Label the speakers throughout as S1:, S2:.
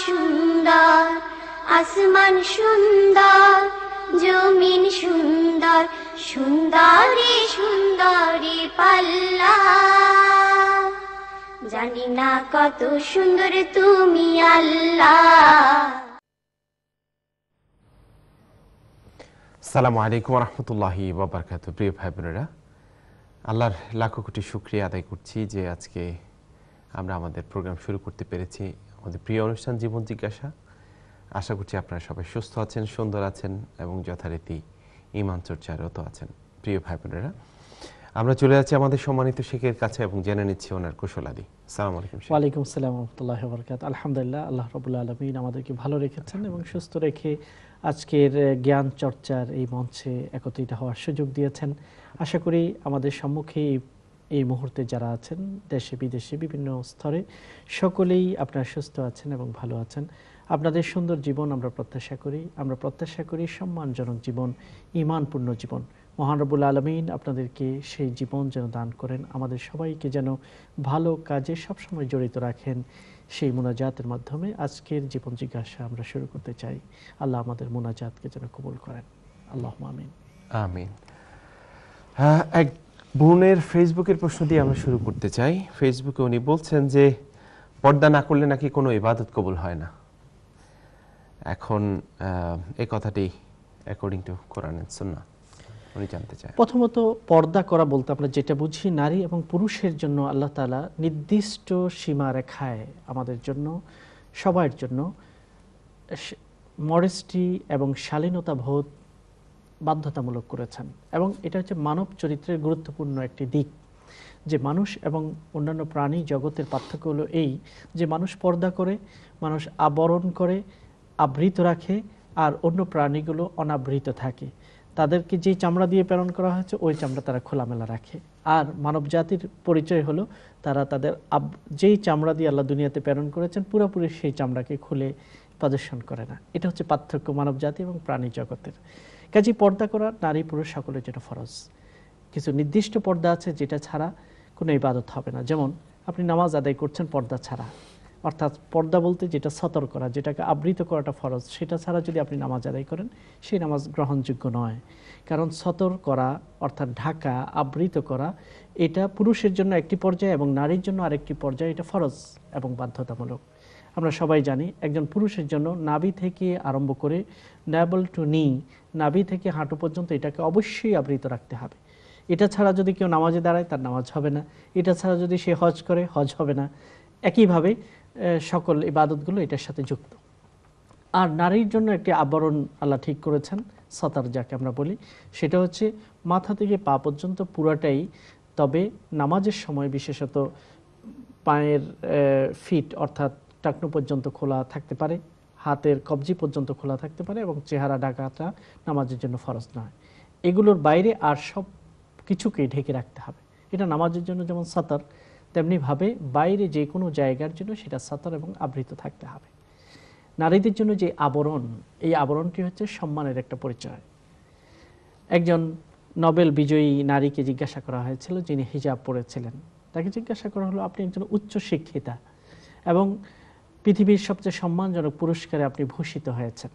S1: সুন্দর, আসমান সুন্দর, জমিন সুন্দর, সুন্দরী সুন্দরী পাল্লা। জানি না কত সুন্দর তুমি আল্লাহ।
S2: আসসালামু আলাইকুম ওয়া রাহমাতুল্লাহি ওয়া বারাকাতুহু। প্রিয় ভাই বোনেরা, আল্লাহর লাখো কোটি শুকরিয়া আদায় করছি যে আজকে আমরা আমাদের প্রোগ্রাম শুরু করতে পেরেছি, আমাদের প্রিয় অনুষ্ঠান জীবন জিজ্ঞাসা। আশা করছি আপনারা সবাই সুস্থ আছেন, সুন্দর আছেন এবং যথারীতি ঈমান চর্চারত আছেন। প্রিয় ভাই বোনেরা, আমরা চলে যাচ্ছি আমাদের সম্মানিত শেখের কাছে এবং জেনে নিচ্ছি ওনার কুশলাদি। আসসালামু আলাইকুম।
S3: ওয়ালাইকুম আসসালাম ওয়া রাহমাতুল্লাহি ওয়া বারাকাতুহু। আলহামদুলিল্লাহ, আল্লাহ রাব্বুল আলামিন আমাদেরকে ভালো রেখেছেন এবং সুস্থ রেখে আজকের জ্ঞান চর্চার এই মঞ্চে একত্রিত হওয়ার সুযোগ দিয়েছেন। আশা করি আমাদের সম্মুখে এই মুহূর্তে যারা আছেন দেশে বিদেশে বিভিন্ন স্তরে সকলেই আপনারা সুস্থ আছেন এবং ভালো আছেন। আপনাদের সুন্দর জীবন আমরা প্রত্যাশা করি সম্মানজনক জীবন, ঈমানপূর্ণ জীবন। মহান রব্বুল আলামিন আপনাদেরকে সেই জীবন যেন দান করেন, আমাদের সবাইকে যেন ভালো কাজে সবসময় জড়িত রাখেন। সেই মুনাজাতের মাধ্যমে আজকের জীবন জিজ্ঞাসা আমরা শুরু করতে চাই। আল্লাহ আমাদের মুনাজাতকে যেন কবুল করেন। আল্লাহুম্মা আমিন।
S2: আমিন। এক বোনের ফেসবুকের প্রশ্ন দিয়ে আমরা শুরু করতে চাই। ফেসবুকে উনি বলছেন যে পর্দা না করলে নাকি কোনো ইবাদত কবুল হয় না। এখন এই কথাটি অ্যাকর্ডিং টু কোরআন এন্ড সুন্নাহ উনি জানতে চায়।
S3: প্রথমত পর্দা করা বলতে আমরা যেটা বুঝি, নারী এবং পুরুষের জন্য আল্লাহ তাআলা নির্দিষ্ট সীমারেখায় আমাদের জন্য সবার জন্য মডেস্টি এবং শালীনতা বোধ বাধ্যতামূলক করেছেন। এবং এটা হচ্ছে মানব চরিত্রের গুরুত্বপূর্ণ একটি দিক, যে মানুষ এবং অন্যান্য প্রাণী জগতের পার্থক্য হলো এই যে মানুষ পর্দা করে, মানুষ আবরণ করে, আবৃত রাখে, আর অন্য প্রাণীগুলো অনাবৃত থাকে। তাদেরকে যেই চামড়া দিয়ে প্রেরণ করা হয়েছে ওই চামড়া তারা খোলামেলা রাখে। আর মানব জাতির পরিচয় হলো তারা তাদের যেই চামড়া দিয়ে আল্লাহ দুনিয়াতে প্রেরণ করেছেন পুরোপুরি সেই চামড়াকে খুলে প্রদর্শন করে না। এটা হচ্ছে পার্থক্য মানব জাতি এবং প্রাণী জগতের। কাজেই পর্দা করা নারী পুরুষ সকলের জন্য ফরজ। কিছু নির্দিষ্ট পর্দা আছে যেটা ছাড়া কোনো ইবাদত হবে না। যেমন আপনি নামাজ আদায় করছেন পর্দা ছাড়া, অর্থাৎ পর্দা বলতে যেটা সতর করা, যেটাকে আবৃত করাটা ফরজ, সেটা ছাড়া যদি আপনি নামাজ আদায় করেন সেই নামাজ গ্রহণযোগ্য নয়। কারণ সতর করা অর্থাৎ ঢাকা, আবৃত করা, এটা পুরুষের জন্য একটি পর্যায়ে এবং নারীর জন্য আরেকটি পর্যায়ে, এটা ফরজ এবং বাধ্যতামূলক। আমরা সবাই জানি একজন পুরুষের জন্য নাভি থেকে আরম্ভ করে নেবল টু নি, নাভি থেকে হাঁটু পর্যন্ত এটাকে অবশ্যই আবৃত রাখতে হবে। এটা ছাড়া যদি কেউ নামাজে দাঁড়ায় তার নামাজ হবে না, এটা ছাড়া যদি সে হজ করে হজ হবে না। একইভাবে সকল ইবাদতগুলো এটার সাথে যুক্ত। আর নারীর জন্য একটি আবরণ আল্লাহ ঠিক করেছেন, সতার যাকে আমরা বলি, সেটা হচ্ছে মাথা থেকে পা পর্যন্ত পুরাটাই। তবে নামাজের সময় বিশেষত পায়ের ফিট অর্থাৎ টাকনু পর্যন্ত খোলা থাকতে পারে, হাতের কবজি পর্যন্ত খোলা থাকতে পারে এবং চেহারা ঢাকাটা নামাজের জন্য ফরজ নয়। এগুলোর বাইরে আর সব কিছুকেই ঢেকে রাখতে হবে। এটা নামাজের জন্য যেমন সাতার, তেমনিভাবে বাইরে যে কোনো জায়গার জন্য সেটা সাতার এবং আবৃত থাকতে হবে। নারীদের জন্য যে আবরণ, এই আবরণটি হচ্ছে সম্মানের একটা পরিচয়। একজন নোবেল বিজয়ী নারীকে জিজ্ঞাসা করা হয়েছিল, যিনি হিজাব পরেছিলেন। তাকে জিজ্ঞাসা করা হলো, আপনি একজন উচ্চ শিক্ষিতা এবং পৃথিবীর সবচেয়ে সম্মানজনক পুরস্কারে আপনি ভূষিত হয়েছেন,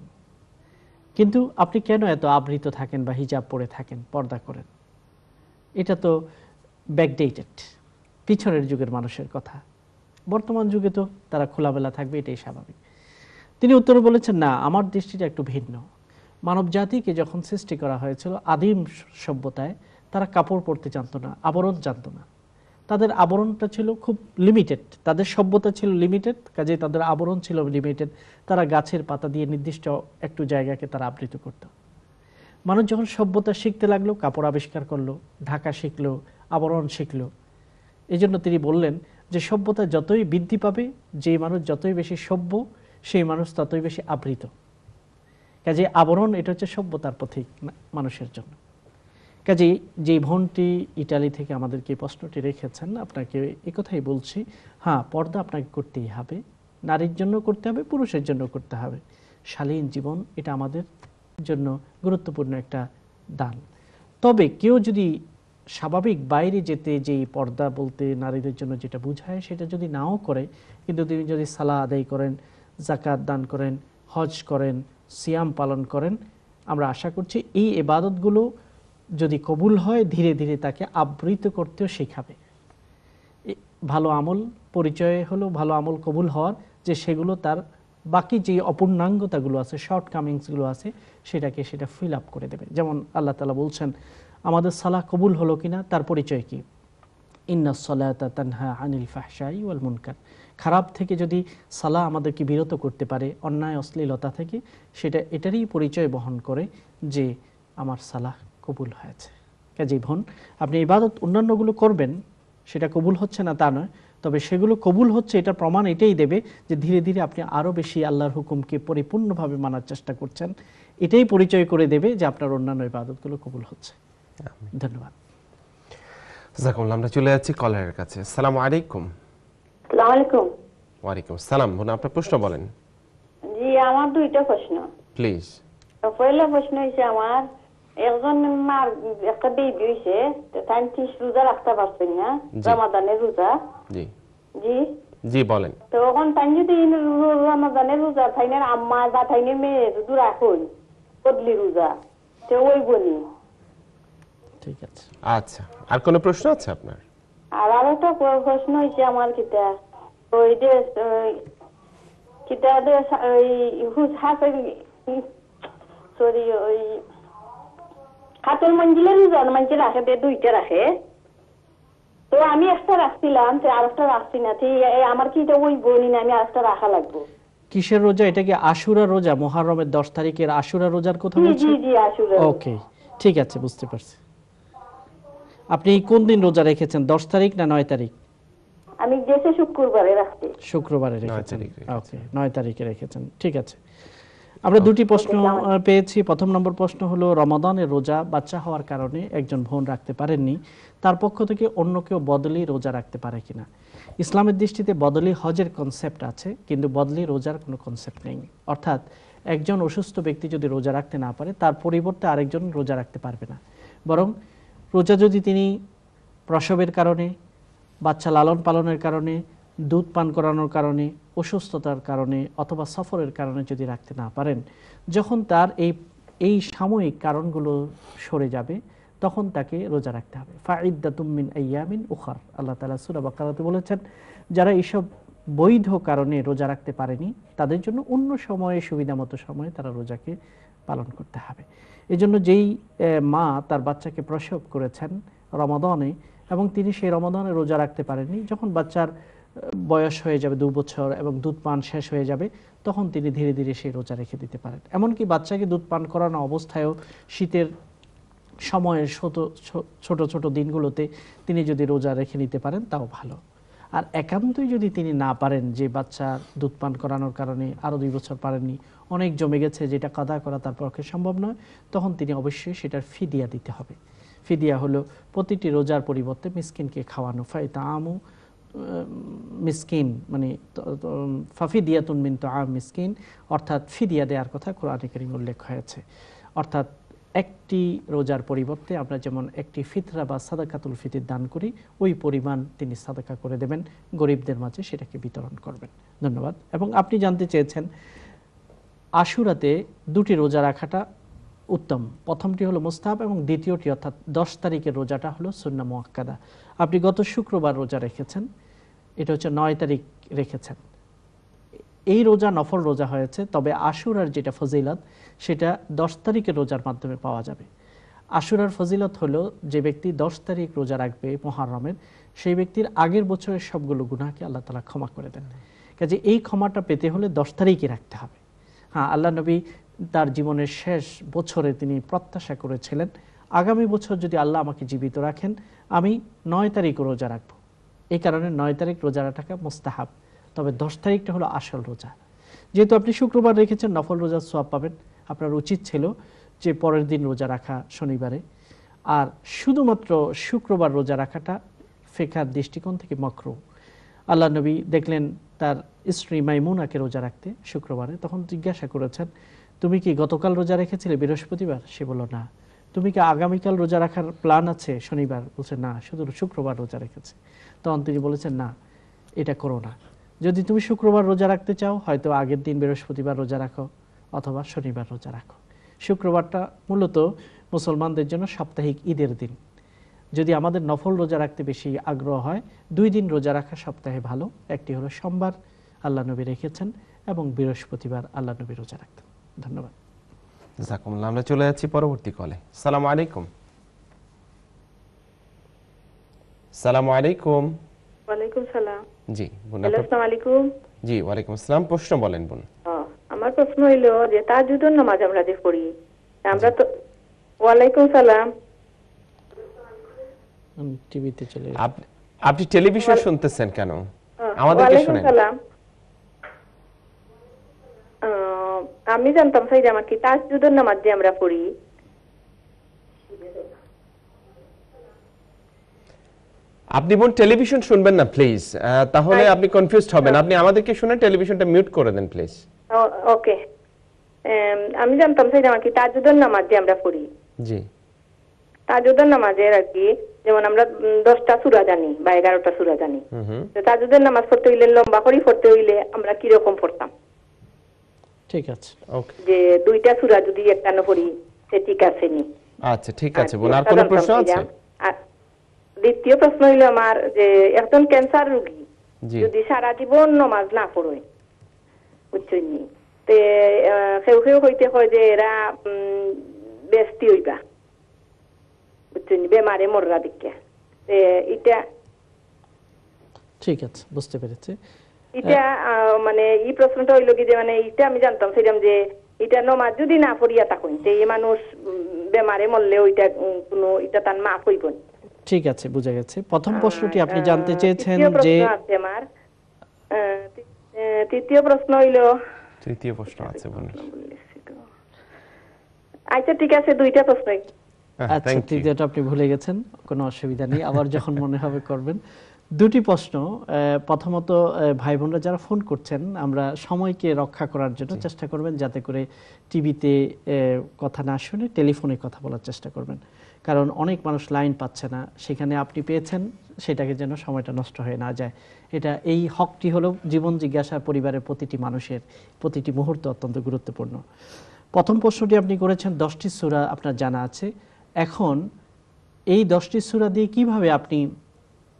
S3: কিন্তু আপনি কেন এত আবৃত থাকেন বা হিজাব পরে থাকেন, পর্দা করেন? এটা তো ব্যাকডেটেড, পিছনের যুগের মানুষের কথা। বর্তমান যুগে তো তারা খোলামেলা থাকবে, এটাই স্বাভাবিক। তিনি উত্তরে বলেছেন, না, আমার দৃষ্টিটা একটু ভিন্ন। মানব জাতিকে যখন সৃষ্টি করা হয়েছিল আদিম সভ্যতায়, তারা কাপড় পরতে জানতো না, আবরণ জানতো না। তাদের আবরণটা ছিল খুব লিমিটেড, তাদের সভ্যতা ছিল লিমিটেড, কাজেই তাদের আবরণ ছিল লিমিটেড। তারা গাছের পাতা দিয়ে নির্দিষ্ট একটু জায়গাকে তারা আবৃত করত। মানুষ যখন সভ্যতা শিখতে লাগলো, কাপড় আবিষ্কার করলো, ঢাকা শিখলো, আবরণ শিখলো। এই জন্য তিনি বললেন যে সভ্যতা যতই বৃদ্ধি পাবে, যে মানুষ যতই বেশি সভ্য সেই মানুষ ততই বেশি আবৃত। কাজে আবরণ এটা হচ্ছে সভ্যতার প্রতীক মানুষের জন্য। কাজে যে বোনটি ইটালি থেকে আমাদেরকে প্রশ্নটি রেখেছেন, আপনাকে একথাই বলছি, হ্যাঁ, পর্দা আপনাকে করতেই হবে, নারীর জন্য করতে হবে, পুরুষের জন্য করতে হবে। শালীন জীবন এটা আমাদের জন্য গুরুত্বপূর্ণ একটা দান। তবে কেউ যদি স্বাভাবিক বাইরে যেতে, যেই পর্দা বলতে নারীদের জন্য যেটা বোঝায় সেটা যদি নাও করে, কিন্তু তিনি যদি সালাহ আদায় করেন, জাকাত দান করেন, হজ করেন, সিয়াম পালন করেন, আমরা আশা করছি এই ইবাদতগুলো যদি কবুল হয় ধীরে ধীরে তাকে আবৃত করতেও শেখাবে। ভালো আমল পরিচয় হলো ভালো আমল কবুল হওয়ার, যে সেগুলো তার বাকি যে অপূর্ণাঙ্গতাগুলো আছে, শর্ট কামিংসগুলো আছে, সেটা ফিল আপ করে দেবে। যেমন আল্লাহ তাআলা বলছেন আমাদের সালাহ কবুল হলো কিনা তার পরিচয় কি? ইন্নাস সালাতা তানহা আনিল ফাহশাই ওয়াল মুনকার। খারাপ থেকে যদি সালাহ আমাদেরকে বিরত করতে পারে, অন্যায় অশ্লীলতা থেকে, এটারই পরিচয় বহন করে যে আমার সালাহ কবুল হয়েছে। কাজেই বোন, আপনি ইবাদত অন্যান্যগুলো করবেন, সেটা কবুল হচ্ছে না তা নয়, তবে সেগুলো কবুল হচ্ছে এটা প্রমাণ এটাই দেবে যে ধীরে ধীরে আপনি আরও বেশি আল্লাহর হুকুমকে পরিপূর্ণভাবে মানার চেষ্টা করছেন। এটাই পরিচয় করে দেবে যে আপনার অন্যান্য ইবাদতগুলো কবুল হচ্ছে। ধন্যবাদ।
S2: জাযাকাল্লাহ। আমরা চলে যাচ্ছি কলারের কাছে। আসসালামু আলাইকুম।
S4: আসসালামু আলাইকুম।
S2: ওয়ালাইকুম আসসালাম। বোন, আপনার প্রশ্ন বলেন।
S4: জি, আমার দুইটা প্রশ্ন।
S2: প্লিজ।
S4: পয়লা প্রশ্ন হচ্ছে আমার একজন মার একটা বেবি হয়েছে, তাই 30 রোজা রাখতে পারছেন না, রমাদানের রোজা।
S2: জি
S4: জি
S2: জি বলেন।
S4: তো এখন তাই যদি রমাদানের রোজা তাইনের আম্মা বা তাইনের মেয়ে যদি রাখুন বদলি রোজা, তো ওই বলি।
S3: ঠিক আছে।
S2: আচ্ছা, আর কোনো প্রশ্ন আছে আপনার?
S4: আর আরেকটা প্রশ্ন হয়েছে আমার কিতা ওই যে কিতা ওই সরি ওই খাতুন মঞ্জিলের জন্মাঞ্চে রাখে, দুইটা রাখে, তো আমি একটা রাখছিলাম, আর একটা রাখছি না, আমার কি এটা ওই বলি না, আমি আর একটা রাখা লাগবো।
S3: কিসের রোজা? এটা কি আশুরা রোজা? মুহররমের 10 তারিখের আশুরা রোজার কথা বলছেন?
S4: জি জি, আশুরা।
S3: ওকে, ঠিক আছে, বুঝতে পারছি। আপনি কোন দিন রোজা রেখেছেন, 10 তারিখ না 9 তারিখ?
S4: আমি গেছে শুক্রবারে রাখতে।
S3: শুক্রবারে রেখেছেন। ওকে, 9 তারিখে রেখেছেন, ঠিক আছে। আমরা দুটি প্রশ্ন পেয়েছি। প্রথম নম্বর প্রশ্ন হলো রমাদানের রোজা বাচ্চা হওয়ার কারণে একজন বোন রাখতে পারেননি, তার পক্ষ থেকে অন্য কেউ বদলি রোজা রাখতে পারে কিনা। ইসলামের দৃষ্টিতে বদলি হজের কনসেপ্ট আছে, কিন্তু বদলি রোজার কোনো কনসেপ্ট নেই। অর্থাৎ একজন অসুস্থ ব্যক্তি যদি রোজা রাখতে না পারে, তার পরিবর্তে আরেকজন রোজা রাখতে পারবে না। বরং রোজা যদি তিনি প্রসবের কারণে, বাচ্চা লালন পালনের কারণে, দুধ পান করানোর কারণে, অসুস্থতার কারণে অথবা সফরের কারণে যদি রাখতে না পারেন, যখন তার এই সাময়িক কারণগুলো সরে যাবে, তখন তাকে রোজা রাখতে হবে। ফাইদ্দাতুম মিন আইয়ামিন উখার, আল্লাহ তাআলা সূরা বাকারাতে বলেছেন, যারা এইসব বৈধ কারণে রোজা রাখতে পারেনি তাদের জন্য অন্য সময়ে, সুবিধামতো সময়ে তারা রোজাকে পালন করতে হবে। এজন্য যেই মা তার বাচ্চাকে প্রসব করেছেন রমাদানে এবং তিনি সেই রমাদানে রোজা রাখতে পারেননি, যখন বাচ্চার বয়স হয়ে যাবে 2 বছর এবং দুধ পান শেষ হয়ে যাবে, তখন তিনি ধীরে ধীরে সেই রোজা রেখে দিতে পারেন। এমনকি বাচ্চাকে দুধ পান করানো অবস্থায়ও শীতের সময়ের ছোট ছোট দিনগুলোতে তিনি যদি রোজা রেখে নিতে পারেন তাও ভালো। আর একান্তই যদি তিনি না পারেন, যে বাচ্চার দুধ পান করানোর কারণে আরও 2 বছর পারেননি, অনেক জমে গেছে, যেটা কাদা করা তার পক্ষে সম্ভব নয়, তখন তিনি অবশ্যই সেটার ফিদিয়া দিতে হবে। ফিদিয়া হলো প্রতিটি রোজার পরিবর্তে মিসকিনকে খাওয়ানো। ফাইতামু মিসকিন মানে ফাফিদিয়াতুন মিন তুআম মিসকিন, অর্থাৎ ফিদিয়া দেওয়ার কথা কোরআনে কারীমে উল্লেখ হয়েছে। অর্থাৎ একটি রোজার পরিবর্তে আমরা যেমন একটি ফিতরা বা সাদাকাতুল ফিতর দান করি, ওই পরিমাণ তিনি সাদাকা করে দেবেন, গরিবদের মাঝে সেটাকে বিতরণ করবেন। ধন্যবাদ। এবং আপনি জানতে চেয়েছেন আশুরাতে 2টি রোজা রাখাটা উত্তম। প্রথমটি হলো মুস্তাহাব এবং দ্বিতীয়টি অর্থাৎ 10 তারিখের রোজাটা হলো সুন্নাহ মুআক্কাদা। আপনি গত শুক্রবার রোজা রেখেছেন, এটা হচ্ছে 9 তারিখ রেখেছেন, এই রোজা নফল রোজা হয়েছে। তবে আশুরার যেটা ফজিলত সেটা 10 তারিখের রোজার মাধ্যমে পাওয়া যাবে। আশুরার ফজিলত হলো যে ব্যক্তি 10 তারিখ রোজা রাখবে মুহররমের, সেই ব্যক্তির আগের বছরের সবগুলো গুনাহকে আল্লাহ তাআলা ক্ষমা করে দেন। কাজে এই ক্ষমাটা পেতে হলে 10 তারিখই রাখতে হবে। হ্যাঁ, আল্লাহ নবী তার জীবনের শেষ বছরে তিনি প্রত্যাশা করেছিলেন, আগামী বছর যদি আল্লাহ আমাকে জীবিত রাখেন আমি 9 তারিখ রোজা রাখবো। এই কারণে 9 তারিখ রোজা রাখা মুস্তাহাব, তবে 10 তারিখটা হলো আসল রোজা। যেহেতু আপনি শুক্রবার রেখেছেন, নফল রোজার সওয়াব পাবেন, আপনার উচিত ছিল যে পরের দিন রোজা রাখা শনিবারে। আর শুধুমাত্র শুক্রবার রোজা রাখাটা ফিকহের দৃষ্টিকোণ থেকে মাকরুহ। আল্লাহ নবী দেখলেন তার স্ত্রী মাইমুনাকে রোজা রাখতে শুক্রবারে, তখন জিজ্ঞাসা করেছেন, তুমি কি গতকাল রোজা রেখেছিলে বৃহস্পতিবার? সে বলল না। তুমি কি আগামীকাল রোজা রাখার প্ল্যান আছে শনিবার? বলছে না, শুধু শুক্রবার রোজা রেখেছে। তখন তিনি বলেছেন না, এটা করো না, যদি তুমি শুক্রবার রোজা রাখতে চাও, হয়তো আগের দিন বৃহস্পতিবার রোজা রাখো অথবা শনিবার রোজা রাখো। শুক্রবারটা মূলত মুসলমানদের জন্য সাপ্তাহিক ঈদের দিন। যদি আমাদের নফল রোজা রাখতে বেশি আগ্রহ হয়, 2 দিন রোজা রাখা সপ্তাহে ভালো। একটি হলো সোমবার, আল্লাহ নবী রেখেছেন, এবং বৃহস্পতিবার আল্লাহ নবী রোজা রাখতেন। ধন্যবাদ।
S2: জাযাকুমুল্লাহ। আমরা চলে যাচ্ছি পরবর্তী কলে। আসসালামু আলাইকুম। আসসালামু আলাইকুম।
S5: ওয়ালাইকুম সালাম।
S2: জি বোন।
S5: হ্যালো, আসসালামু আলাইকুম।
S2: জি ওয়ালাইকুম আসসালাম। প্রশ্ন বলেন বোন।
S5: আমার প্রশ্ন হইল যে তাহাজ্জুদের নামাজ আমরা যে পড়ি, আমরা তো ওয়ালাইকুম সালাম।
S3: টিভিতে চলে
S2: আপনি টেলিভিশন শুনতেছেন কেন? আমাদেরকে
S5: ওয়ালাইকুম
S2: শুনেন।
S5: সালাম। আমি জানতাম স্যার যে আমার কি তাহাজ্জুদের নামাজ যে আমরা পড়ি,
S2: আপনি বোন টেলিভিশন শুনবেন না প্লিজ, তাহলে আপনি কনফিউজড হবেন। আপনি আমাদেরকে শুনে টেলিভিশনটা মিউট করে দেন প্লিজ।
S5: ওকে। আমি জানতাম স্যার আমার কি তাহাজ্জুদের নামাজ যে আমরা পড়ি,
S2: জি
S5: তাহাজ্জুদের নামাজের আর কি, যেমন আমরা 10টা সূরা জানি বা 11টা সূরা জানি, তো তাহাজ্জুদের নামাজ পড়তে হইলে লম্বা করে পড়তে হইলে আমরা কি রকম পড়তাম?
S3: ঠিক আছে,
S2: ওকে।
S5: যে 2টা সূরা যদি একটানো পড়ি সে ঠিক আছে নি?
S2: আচ্ছা ঠিক আছে বোন। আর কোনো প্রশ্ন আছে?
S5: আর দ্বিতীয় প্রশ্ন হইলো আমার যে একজন ক্যান্সার রোগী যদি সারা জীবন নামাজ না পড়ে, বুঝছেন নি, তে কেউ কেউ হইতে হয় যে এরা বেস্তি হইবা, বুঝছেন নি, বেমারে মররা দিকে। এটা
S3: ঠিক আছে, বুঝতে পেরেছি।
S5: এটা মানে এই প্রশ্নটা হইলো কি যে মানে এটা আমি জানতাম সেরকম যে এটা নামাজ যদি না পড়িয়া থাকুন যে এই মানুষ বেমারে মরলে ওইটা কোনো এটা তার মাফ হইব।
S3: ঠিক আছে, বুঝা গেছে। প্রথম প্রশ্নটি আপনি জানতে চেয়েছেন যে
S5: আমার তৃতীয় প্রশ্ন হইলো,
S2: তৃতীয় প্রশ্ন আছে বোন।
S5: আচ্ছা ঠিক আছে, 2টা প্রশ্নই।
S3: আচ্ছা, তৃতীয়টা আপনি ভুলে গেছেন, কোনো অসুবিধা নেই, আবার যখন মনে হবে করবেন। 2টি প্রশ্ন। প্রথমত ভাই বোনরা যারা ফোন করছেন, আমরা সময়কে রক্ষা করার জন্য চেষ্টা করবেন যাতে করে টিভিতে কথা না শুনে টেলিফোনে কথা বলার চেষ্টা করবেন, কারণ অনেক মানুষ লাইন পাচ্ছে না, সেখানে আপনি পেয়েছেন, সেটাকে যেন সময়টা নষ্ট হয়ে না যায়। এই হকটি হলো জীবন জিজ্ঞাসা, পরিবারের প্রতিটি মানুষের প্রতিটি মুহূর্ত অত্যন্ত গুরুত্বপূর্ণ। প্রথম প্রশ্নটি আপনি করেছেন 10টি সূরা আপনার জানা আছে। এখন এই 10টি সূরা দিয়ে কিভাবে আপনি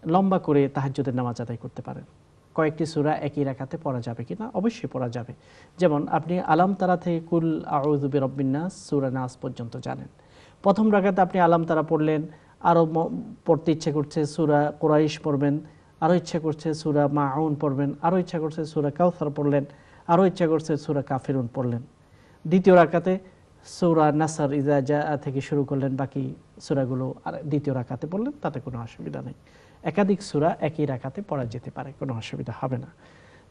S3: লম্বা করে তাহাজ্জুদের নামাজ আদায় করতে পারেন? কয়েকটি সূরা একই রাকাতে পড়া যাবে কিনা? অবশ্যই পড়া যাবে। যেমন আপনি আলাম তারা থেকে কুল আউযু বিরাব্বিন নাস সূরা নাস পর্যন্ত জানেন। প্রথম রাকাতে আপনি আলাম তারা পড়লেন, আরও পড়তে ইচ্ছে করছে সূরা কুরাইশ পড়বেন, আরও ইচ্ছা করছে সূরা মাউন পড়বেন, আরও ইচ্ছা করছে সূরা কাউসার পড়লেন, আরও ইচ্ছা করছে সূরা কাফিরুন পড়লেন। দ্বিতীয় রাকাতে সূরা নাসর ইজা জা থেকে শুরু করলেন, বাকি সূরাগুলো আর দ্বিতীয় রাকাতে পড়লেন, তাতে কোনো অসুবিধা নেই। একাধিক সূরা একই রাকাতে পড়া যেতে পারে, কোনো অসুবিধা হবে না।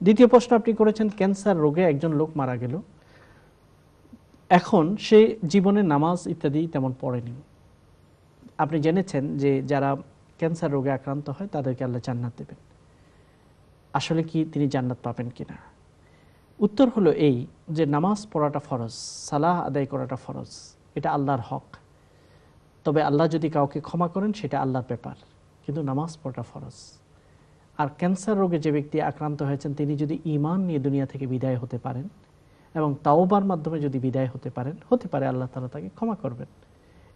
S3: দ্বিতীয় প্রশ্ন আপনি করেছেন ক্যান্সার রোগে একজন লোক মারা গেল, এখন সে জীবনে নামাজ ইত্যাদি তেমন পড়েনি। আপনি জেনেছেন যে যারা ক্যান্সার রোগে আক্রান্ত হয় তাদেরকে আল্লাহ জান্নাত দেবেন। আসলে কি তিনি জান্নাত পাবেন কিনা? উত্তর হলো এই যে নামাজ পড়াটা ফরজ, সালাহ আদায় করাটা ফরজ, এটা আল্লাহর হক। তবে আল্লাহ যদি কাউকে ক্ষমা করেন সেটা আল্লাহর ব্যাপার, কিন্তু নামাজ পড়াটা ফরজ। আর ক্যান্সার রোগে যে ব্যক্তি আক্রান্ত হয়েছেন তিনি যদি ঈমান নিয়ে দুনিয়া থেকে বিদায় হতে পারেন এবং তাওবার মাধ্যমে যদি বিদায় হতে পারেন, হতে পারে আল্লাহ তাআলা তাকে ক্ষমা করবেন।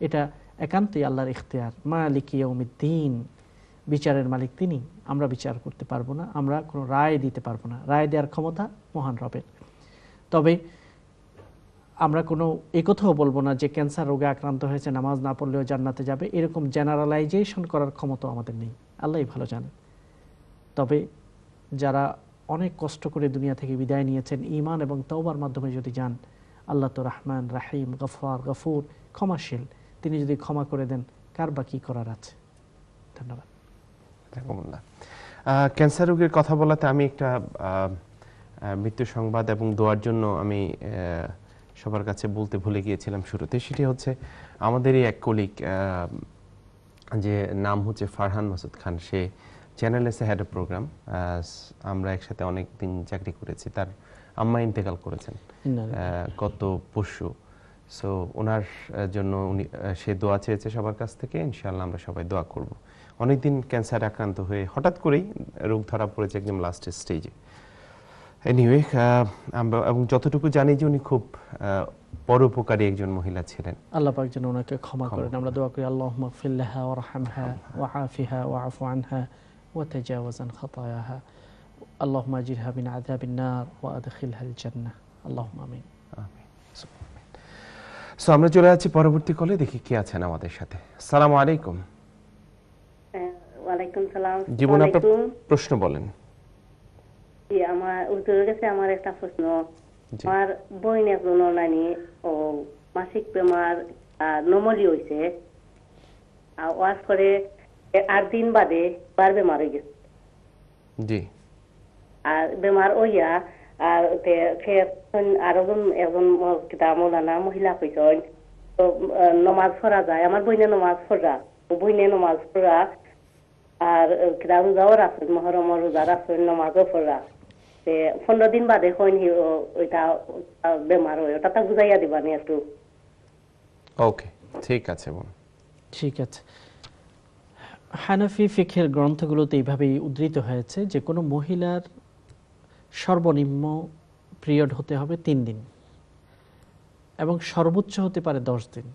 S3: এটা একান্তই আল্লাহর ইখতিয়ার। মালিক ইয়াউমিদ্দিন, বিচারের মালিক তিনি, আমরা বিচার করতে পারবো না, আমরা কোনো রায় দিতে পারবো না, রায় দেওয়ার ক্ষমতা মহান রবের। তবে আমরা কোনো একথাও বলবো না যে ক্যান্সার রোগে আক্রান্ত হয়েছে নামাজ না পড়লেও জান্নাতে যাবে, এরকম জেনারেলাইজেশন করার ক্ষমতা আমাদের নেই, আল্লাহই ভালো জানেন। তবে যারা অনেক কষ্ট করে দুনিয়া থেকে বিদায় নিয়েছেন ঈমান এবং তওবার মাধ্যমে যদি যান, আল্লাহ তো রহমান রাহিম গফফার গফুর, ক্ষমাশীল, তিনি যদি ক্ষমা করে দেন কার বা কি করার আছে। ধন্যবাদ।
S2: ক্যান্সার রোগের কথা বলাতে আমি একটা মৃত্যু সংবাদ এবং দোয়ার জন্য আমি সবার কাছে বলতে ভুলে গিয়েছিলাম শুরুতে। সেটি হচ্ছে আমাদেরই এক কলিগ, যে নাম হচ্ছে ফারহান মাসুদ খান, সে চ্যানেল এসে হেড অফ প্রোগ্রাম, আমরা একসাথে অনেক দিন চাকরি করেছি। তার আম্মা ইন্তেকাল করেছেন গত পরশু। সো ওনার জন্য উনি সে দোয়া চেয়েছে সবার কাছ থেকে, ইনশাআল্লাহ আমরা সবাই দোয়া করব। অনেকদিন ক্যান্সার আক্রান্ত হয়ে হঠাৎ করেই রোগ ধরা পড়েছে একদম লাস্টের স্টেজে। এনিওয়ে, আমরা এবং যতটুকু জানি যে উনি খুব পরোপকারী একজন মহিলা ছিলেন।
S3: আল্লাহ পাক যেন ওনাকে ক্ষমা করেন, আমরা দোয়া করি। আল্লাহুম্মা গফির লাহা ওয়ারহামহা ওয়াআফিহা ওয়াআফু আনহা ওয়াতাজাওয়াজ আন খাতায়াহা আল্লাহুম্মা আজিরহা মিন আযাবিন নার ওয়া আদখিলহাল জান্নাহ আল্লাহুম্মা আমিন।
S2: সো আমরা চলে যাচ্ছি পরবর্তী কলে, দেখি কে আছেন আমাদের সাথে। আসসালামু আলাইকুম।
S6: ওয়ালাইকুম সালাম।
S2: জীবন আপনার প্রশ্ন বলেন।
S6: জি, আমার উত্তরের কাছে আমার একটা প্রশ্ন। আমার বোন একজন নানি ও মাসিক বেমার নমলি হয়েছে, ওয়াজ করে 8 দিন বাদে বার বেমার হয়ে গেছে।
S2: জি।
S6: আর বেমার ওইয়া আর আরো একজন মৌলানা মহিলা কইছেন তো নমাজ পড়া যায়। আমার বইনে নমাজ পড়া, বইনে নমাজ পড়া আর কিতাব রোজাও রাখেন, মহরমের রোজা রাখেন, নমাজও পড়া। 15 দিন বাদে ওইটা বেমার হয়, ওটা বুঝাইয়া দিবানি একটু।
S2: ওকে, ঠিক আছে বোন।
S3: ঠিক আছে। হানাফি ফিকহের গ্রন্থগুলোতে এইভাবেই উদ্ধৃত হয়েছে যে কোনো মহিলার সর্বনিম্ন পিরিয়ড হতে হবে 3 দিন এবং সর্বোচ্চ হতে পারে 10 দিন,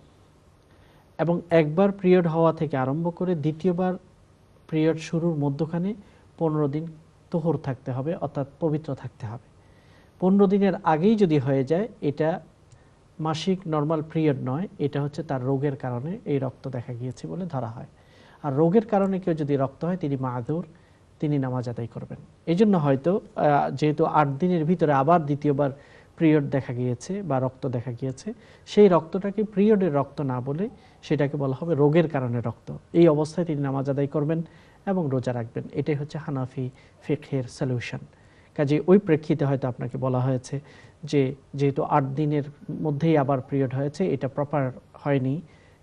S3: এবং একবার পিরিয়ড হওয়া থেকে আরম্ভ করে দ্বিতীয়বার পিরিয়ড শুরুর মধ্যখানে 15 দিন তোহর থাকতে হবে, অর্থাৎ পবিত্র থাকতে হবে। 15 দিনের আগেই যদি হয়ে যায় এটা মাসিক নর্মাল পিরিয়ড নয়, এটা হচ্ছে তার রোগের কারণে এই রক্ত দেখা গিয়েছে বলে ধরা হয়। আর রোগের কারণে কেউ যদি রক্ত হয় তিনি মাযুর, তিনি নামাজ আদায় করবেন। এই জন্য হয়তো যেহেতু 8 দিনের ভিতরে আবার দ্বিতীয়বার পিরিয়ড দেখা গিয়েছে বা রক্ত দেখা গিয়েছে, সেই রক্তটাকে পিরিয়ডের রক্ত না বলে সেটাকে বলা হবে রোগের কারণে রক্ত। এই অবস্থায় তিনি নামাজ আদায় করবেন এবং রোজা রাখবেন। এটাই হচ্ছে হানাফি ফিকহের সলিউশন। কাজে ওই প্রেক্ষিতে হয়তো আপনাকে বলা হয়েছে যে যেহেতু 8 দিনের মধ্যেই আবার পিরিয়ড হয়েছে, এটা প্রপার হয়নি,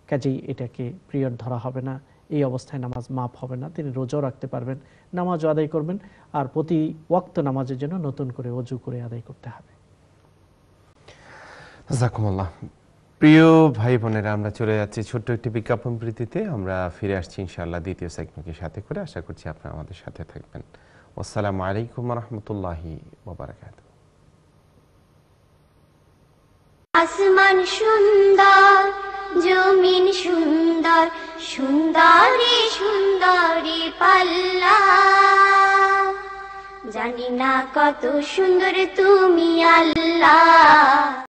S3: কাজেই এটাকে পিরিয়ড ধরা হবে না, এই অবস্থায় নামাজ মাফ হবে না, তিনি রোজাও রাখতে পারবেন, নামাজও আদায় করবেন। আর প্রতি ওয়াক্ত নামাজের জন্য নতুন করে ওযু করে আদায় করতে হবে।
S2: জাযাকুমুল্লাহ। প্রিয় ভাই বোনেরা, আমরা চলে যাচ্ছি ছোট্ট একটি বিজ্ঞাপন বিরতিতে। আমরা ফিরে আসছি ইনশাআল্লাহ দ্বিতীয় সেগমেন্টের সাথে করে। আশা করছি আপনারা আমাদের সাথে থাকবেন। আসসালামু আলাইকুম ওয়া রাহমাতুল্লাহি ওয়া বারাকাতুহু।
S1: আসমান সুন্দর, জমিন সুন্দর, সুন্দরী সুন্দরী পাল্লা, জানি না কত সুন্দর তুমি আল্লাহ।